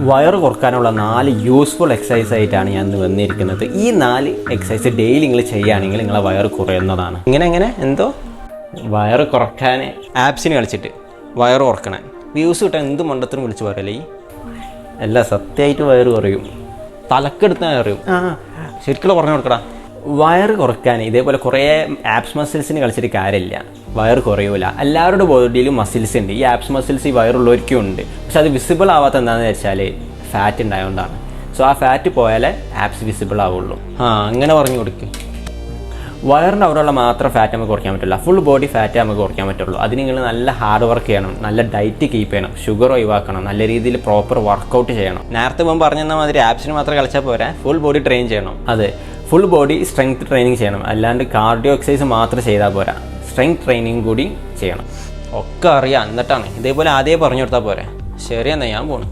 വയറ് കുറക്കാനുള്ള 4 useful exercise ആയിട്ടാണ് ഞാൻ ഇന്ന് വന്നിരിക്കുന്നത്. ഈ 4 എക്സസൈസ് ഡെയിലി നിങ്ങൾ ചെയ്യുകയാണെങ്കിൽ നിങ്ങളെ വയറ് കുറയുന്നതാണ്. ഇങ്ങനെ എന്തോ വയറ് കുറക്കാൻ ആപ്സിന് കളിച്ചിട്ട് വയറ് കുറക്കണം, വ്യൂസ് കിട്ടാൻ എന്ത് മണ്ടത്തിനും വിളിച്ച് പറയല്ലേ ഈ അല്ല, സത്യമായിട്ട് വയറ് കുറയും, തലക്കെടുത്താൽ കുറയും. ശരിക്കും പറഞ്ഞു കൊടുക്കടാ. വയറ് കുറക്കാൻ ഇതേപോലെ കുറേ ആപ്സ് മസിൽസിന് കളിച്ചിട്ട് കാര്യമില്ല, വയറ് കുറയൂല. എല്ലാവരുടെ ബോഡിയിലും മസിൽസ് ഉണ്ട്. ഈ ആപ്സ് മസിൽസ് ഈ വയറുള്ളവർക്കും ഉണ്ട്. പക്ഷെ അത് വിസിബിൾ ആവാത്ത എന്താണെന്ന് വെച്ചാൽ ഫാറ്റ് ഉണ്ടായതുകൊണ്ടാണ്. സോ ആ ഫാറ്റ് പോയാലേ ആപ്സ് വിസിബിൾ ആവുള്ളൂ. അങ്ങനെ പറഞ്ഞു കൊടുക്കും. വയറിൻ്റെ അവിടെയുള്ള മാത്രം ഫാറ്റ് നമുക്ക് കുറയ്ക്കാൻ പറ്റില്ല, ഫുൾ ബോഡി ഫാറ്റ് നമുക്ക് കുറയ്ക്കാൻ പറ്റുള്ളൂ. അതിന് നിങ്ങൾ നല്ല ഹാർഡ് വർക്ക് ചെയ്യണം, നല്ല ഡയറ്റ് കീപ്പ് ചെയ്യണം, ഷുഗർ ഒഴിവാക്കണം, നല്ല രീതിയിൽ പ്രോപ്പർ വർക്കൗട്ട് ചെയ്യണം. നേരത്തെ മുമ്പ് പറഞ്ഞ മാതിരി ആപ്സിന് മാത്രം കളിച്ചാൽ പോരാ, ഫുൾ ബോഡി ട്രെയിൻ ചെയ്യണം. അതെ, ഫുൾ ബോഡി സ്ട്രെങ്ത് ട്രെയിനിങ് ചെയ്യണം. അല്ലാണ്ട് കാർഡിയോ എക്സസൈസ് മാത്രം ചെയ്താൽ പോരാ, സ്ട്രെങ്ത് ട്രെയിനിങ് കൂടി ചെയ്യണം. ഒക്കെ അറിയാം, എന്നിട്ടാണ് ഇതേപോലെ ആദ്യമേ പറഞ്ഞു കൊടുത്താൽ പോരാ. ശരിയെന്നാ ഞാൻ പോണു.